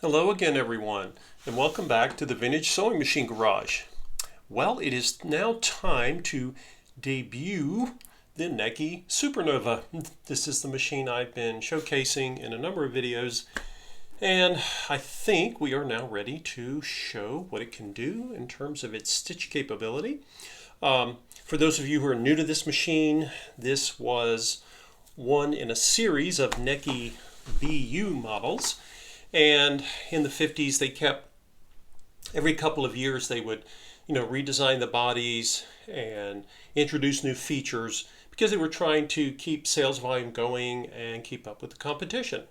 Hello again, everyone, and welcome back to the Vintage Sewing Machine Garage. Well, it is now time to debut the Necchi Supernova. This is the machine I've been showcasing in a number of videos, and I think we are now ready to show what it can do in terms of its stitch capability. For those of you who are new to this machine, this was one in a series of Necchi BU models. And in the 50s, they kept, every couple of years, they would, redesign the bodies and introduce new features because they were trying to keep sales volume going and keep up with the competition.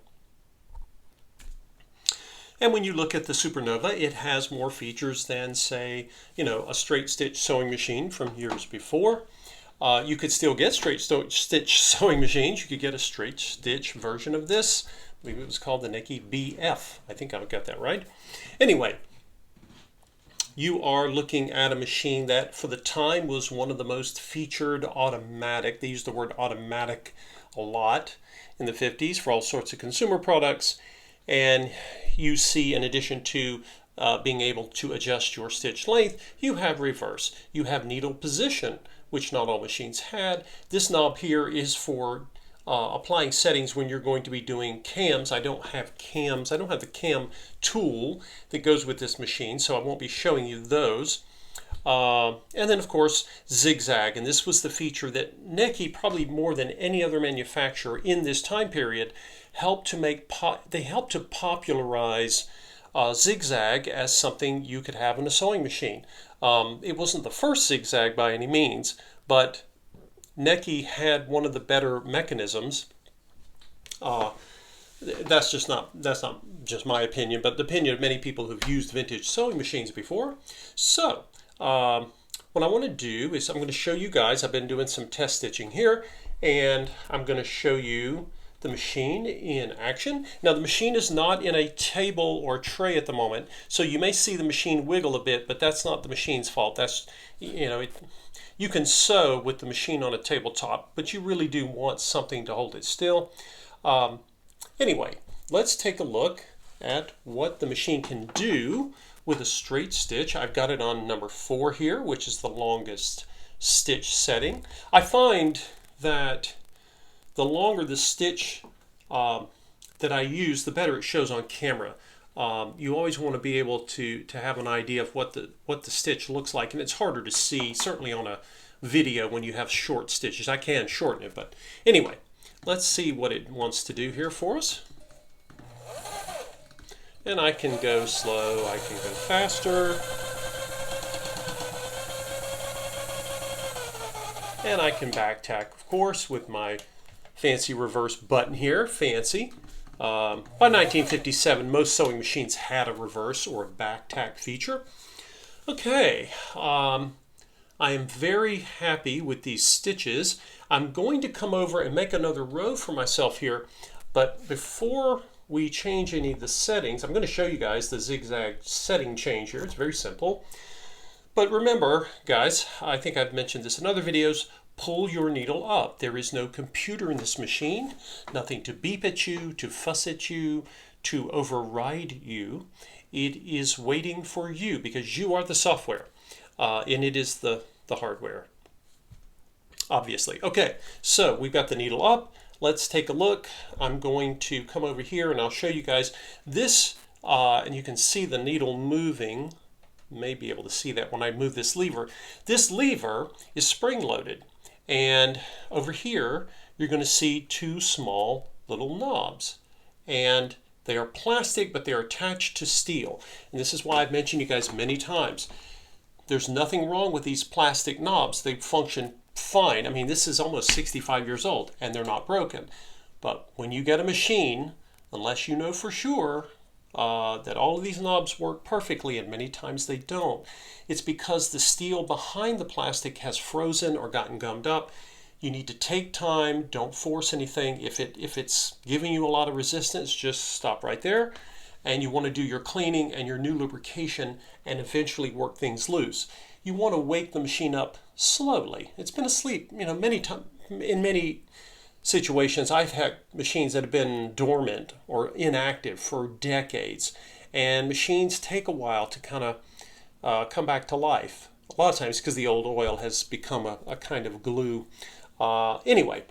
And when you look at the Supernova, it has more features than, say, a straight stitch sewing machine from years before. You could still get straight stitch sewing machines. You could get a straight stitch version of this. I believe it was called the Necchi BF. I think I've got that right. Anyway, you are looking at a machine that for the time was one of the most featured automatic. They used the word automatic a lot in the 50s for all sorts of consumer products. And you see, in addition to being able to adjust your stitch length, you have reverse. You have needle position, which not all machines had. This knob here is for applying settings when you're going to be doing cams. I don't have cams. I don't have the cam tool that goes with this machine, so I won't be showing you those. And then, of course, zigzag. And this was the feature that Necchi, probably more than any other manufacturer in this time period, helped to popularize zigzag as something you could have in a sewing machine. It wasn't the first zigzag by any means, but Necchi had one of the better mechanisms. That's not just my opinion, but the opinion of many people who've used vintage sewing machines before. So what I want to do is I'm going to show you guys. I've been doing some test stitching here, and I'm going to show you the machine in action. Now, the machine is not in a table or tray at the moment, so you may see the machine wiggle a bit, but that's not the machine's fault. That's, you can sew with the machine on a tabletop, but you really do want something to hold it still. Anyway, let's take a look at what the machine can do with a straight stitch. I've got it on number 4 here, which is the longest stitch setting. I find that the longer the stitch that I use, the better it shows on camera. You always want to be able to have an idea of what the stitch looks like, and it's harder to see, certainly on a video when you have short stitches. I can shorten it, but anyway, let's see what it wants to do here for us. And I can go slow, I can go faster, and I can back tack, of course, with my fancy reverse button here. Fancy. By 1957, most sewing machines had a reverse or a back tack feature. Okay, I am very happy with these stitches. I'm going to come over and make another row for myself here, but before we change any of the settings, I'm going to show you guys the zigzag setting change here. It's very simple. But remember, guys, I think I've mentioned this in other videos, pull your needle up. There is no computer in this machine, nothing to beep at you, to fuss at you, to override you. It is waiting for you because you are the software and it is the hardware, obviously. Okay, so we've got the needle up. Let's take a look. I'm going to come over here and I'll show you guys this, and you can see the needle moving. You may be able to see that when I move this lever. This lever is spring-loaded. And over here, you're going to see 2 small little knobs. And they are plastic, but they are attached to steel. And this is why I've mentioned you guys many times. There's nothing wrong with these plastic knobs. They function fine. I mean, this is almost 65 years old, and they're not broken. But when you get a machine, unless you know for sure that all of these knobs work perfectly, and many times they don't, it's because the steel behind the plastic has frozen or gotten gummed up. You need to take time, don't force anything. If it's giving you a lot of resistance, just stop right there. And you want to do your cleaning and your new lubrication and eventually work things loose. You want to wake the machine up slowly. It's been asleep, many times. In many situations, I've had machines that have been dormant or inactive for decades, and machines take a while to kind of come back to life. A lot of times because the old oil has become a kind of glue. Anyway,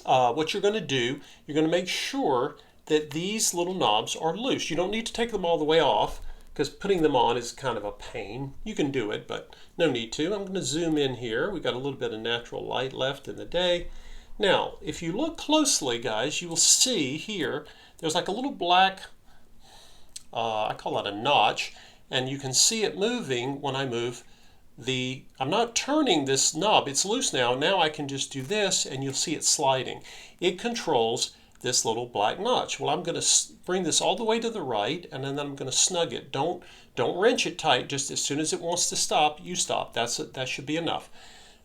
what you're going to do, you're going to make sure that these little knobs are loose. You don't need to take them all the way off because putting them on is kind of a pain. You can do it, but no need to. I'm going to zoom in here. We've got a little bit of natural light left in the day. Now, if you look closely, guys, you will see here, there's like a little black, I call it a notch, and you can see it moving when I move I'm not turning this knob, it's loose now. Now I can just do this and you'll see it sliding. It controls this little black notch. Well, I'm going to bring this all the way to the right, and then I'm going to snug it. Don't wrench it tight. Just as soon as it wants to stop, you stop. That should be enough.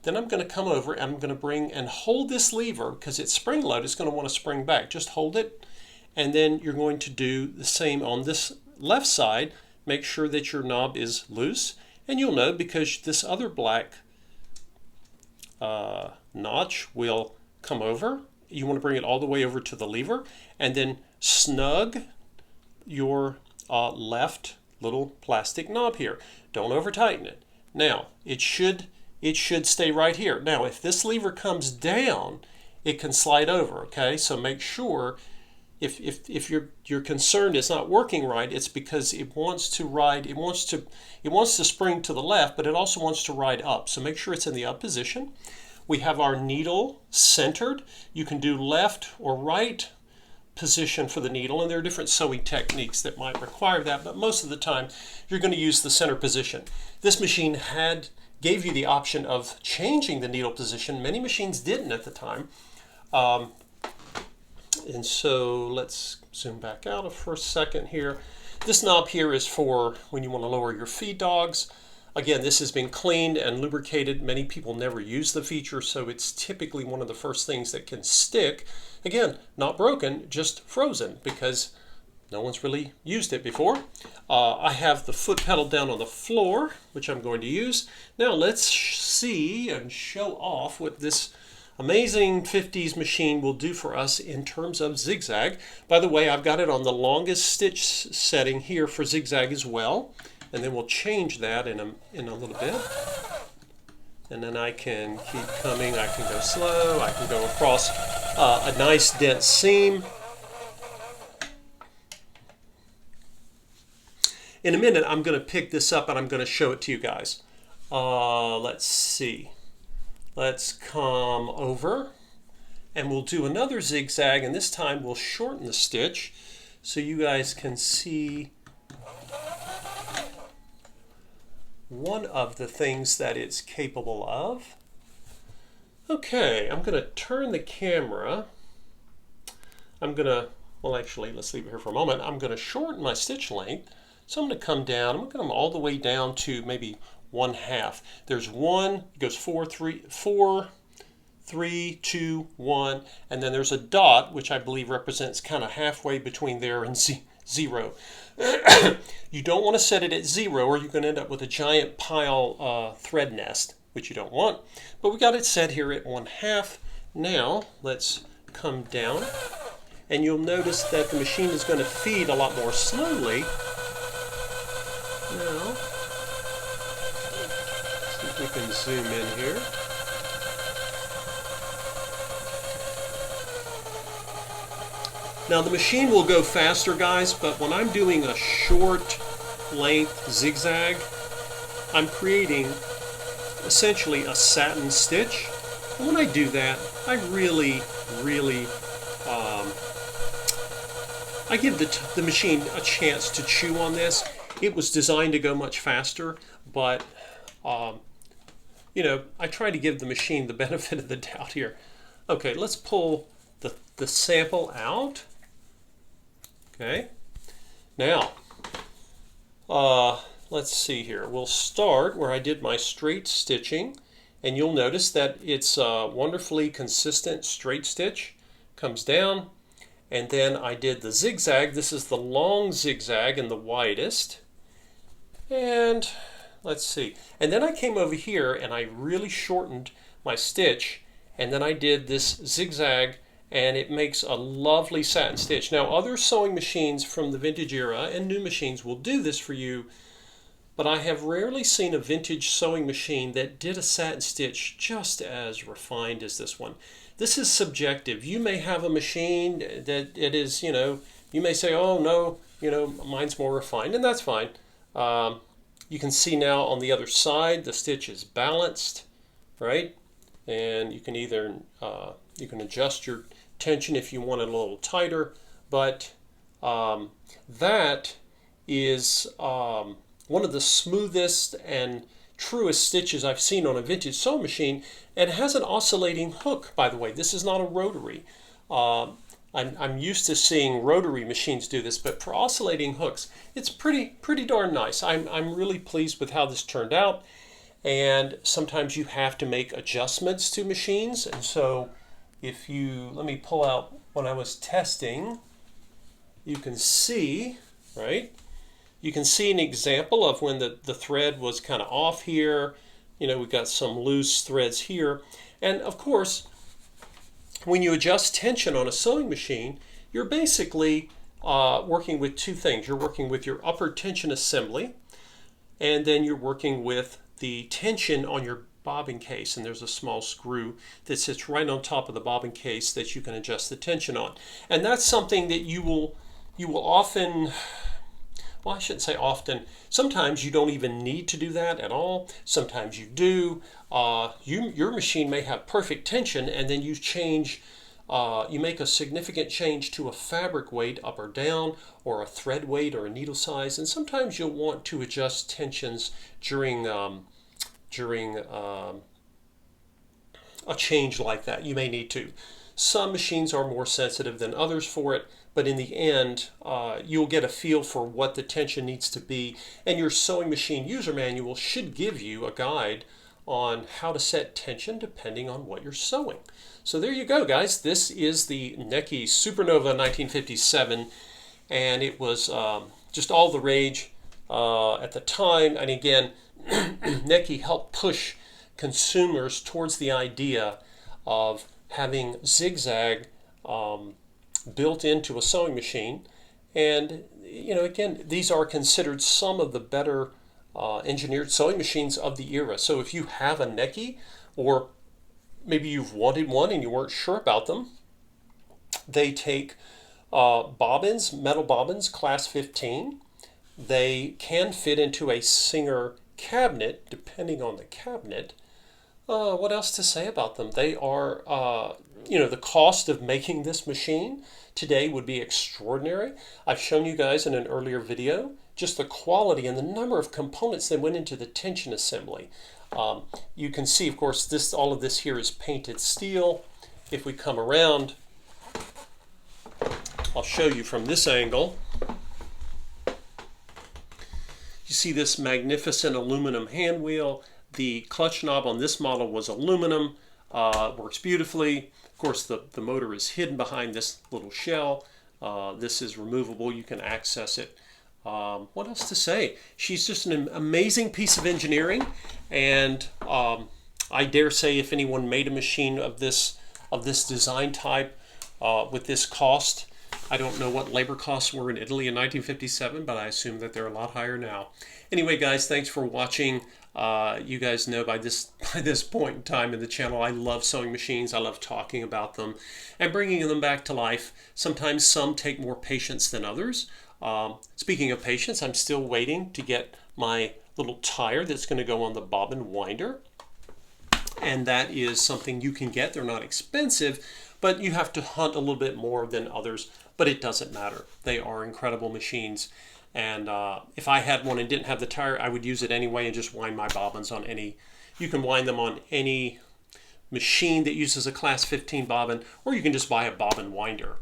Then I'm going to come over and I'm going to bring and hold this lever because it's spring loaded. It's going to want to spring back. Just hold it, and then you're going to do the same on this left side. Make sure that your knob is loose, and you'll know because this other black notch will come over. You want to bring it all the way over to the lever and then snug your left little plastic knob here. Don't over tighten it. Now it should stay right here. Now if this lever comes down, it can slide over. Okay, so make sure if you're concerned it's not working right, it's because it wants to ride. It wants to spring to the left, but it also wants to ride up. So make sure it's in the up position. We have our needle centered. You can do left or right position for the needle, and there are different sewing techniques that might require that, but most of the time you're going to use the center position. This machine gave you the option of changing the needle position. Many machines didn't at the time. And so let's zoom back out for a second here. This knob here is for when you want to lower your feed dogs. Again, this has been cleaned and lubricated. Many people never use the feature, so it's typically one of the first things that can stick. Again, not broken, just frozen because no one's really used it before. I have the foot pedal down on the floor, which I'm going to use. Now let's see and show off what this amazing 50s machine will do for us in terms of zigzag. By the way, I've got it on the longest stitch setting here for zigzag as well. And then we'll change that in a little bit. And then I can keep coming. I can go slow. I can go across a nice dense seam. In a minute, I'm going to pick this up and I'm going to show it to you guys. Let's see. Let's come over and we'll do another zigzag, and this time we'll shorten the stitch so you guys can see one of the things that it's capable of. Okay, I'm going to turn the camera. Well, actually, let's leave it here for a moment. I'm going to shorten my stitch length. So I'm going to come down. I'm going to come all the way down to maybe 1/2. There's 1, it goes 4, 3, 2, 1, and then there's a dot, which I believe represents kind of halfway between there and 0. You don't want to set it at 0 or you're going to end up with a giant pile thread nest, which you don't want. But we got it set here at 1/2. Now let's come down, and you'll notice that the machine is going to feed a lot more slowly. Now, see if we can zoom in here. Now the machine will go faster, guys, but when I'm doing a short length zigzag, I'm creating essentially a satin stitch. And when I do that, I really I give the machine a chance to chew on this. It was designed to go much faster, but you know, I try to give the machine the benefit of the doubt here. Okay, let's pull the sample out. Okay, now let's see here. We'll start where I did my straight stitching, and you'll notice that it's a wonderfully consistent straight stitch. Comes down, and then I did the zigzag. This is the long zigzag and the widest. And let's see. And then I came over here and I really shortened my stitch, and then I did this zigzag and it makes a lovely satin stitch. Now, other sewing machines from the vintage era and new machines will do this for you, but I have rarely seen a vintage sewing machine that did a satin stitch just as refined as this one. This is subjective. You may have a machine that it is, you may say, oh no, mine's more refined, and that's fine. You can see now on the other side, the stitch is balanced, right? And you can either, you can adjust your tension if you want it a little tighter, but that is one of the smoothest and truest stitches I've seen on a vintage sewing machine. And it has an oscillating hook, by the way. This is not a rotary. I'm used to seeing rotary machines do this, but for oscillating hooks, it's pretty darn nice. I'm really pleased with how this turned out. And sometimes you have to make adjustments to machines. And so if you, let me pull out when I was testing, you can see, right? You can see an example of when the thread was kind of off here. We've got some loose threads here. And of course, when you adjust tension on a sewing machine, you're basically working with two things. You're working with your upper tension assembly, and then you're working with the tension on your bobbin case. And there's a small screw that sits right on top of the bobbin case that you can adjust the tension on. And that's something that you will often, well, I shouldn't say often. Sometimes you don't even need to do that at all. Sometimes you do. Your machine may have perfect tension, and then you change, you make a significant change to a fabric weight up or down, or a thread weight or a needle size. And sometimes you'll want to adjust tensions during a change like that. You may need to. Some machines are more sensitive than others for it, but in the end, you'll get a feel for what the tension needs to be, and your sewing machine user manual should give you a guide on how to set tension depending on what you're sewing. So there you go, guys. This is the Necchi Supernova 1957, and it was just all the rage at the time. And again, Necchi helped push consumers towards the idea of having zigzag built into a sewing machine. And again, these are considered some of the better engineered sewing machines of the era. So if you have a Necchi, or maybe you've wanted one and you weren't sure about them, they take bobbins, metal bobbins, class 15. They can fit into a Singer cabinet, depending on the cabinet. What else to say about them? They are, the cost of making this machine today would be extraordinary. I've shown you guys in an earlier video just the quality and the number of components that went into the tension assembly. You can see, of course, all of this here is painted steel. If we come around, I'll show you from this angle. You see this magnificent aluminum hand wheel. The clutch knob on this model was aluminum. Works beautifully. Of course, the motor is hidden behind this little shell. This is removable. You can access it. What else to say? She's just an amazing piece of engineering, and I dare say if anyone made a machine of this design type with this cost, I don't know what labor costs were in Italy in 1957, but I assume that they're a lot higher now. Anyway, guys, thanks for watching. You guys know by this point in time in the channel, I love sewing machines. I love talking about them and bringing them back to life. Sometimes some take more patience than others. Speaking of patience, I'm still waiting to get my little tire that's going to go on the bobbin winder. And that is something you can get. They're not expensive, but you have to hunt a little bit more than others. But it doesn't matter. They are incredible machines. And if I had one and didn't have the tire, I would use it anyway and just wind my bobbins on any. You can wind them on any machine that uses a class 15 bobbin, or you can just buy a bobbin winder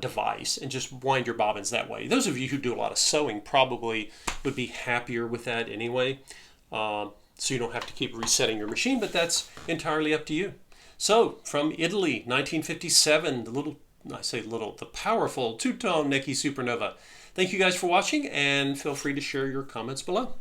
device and just wind your bobbins that way. Those of you who do a lot of sewing probably would be happier with that anyway. So you don't have to keep resetting your machine, but that's entirely up to you. So from Italy, 1957, the powerful two-tone Necchi Supernova. Thank you guys for watching, and feel free to share your comments below.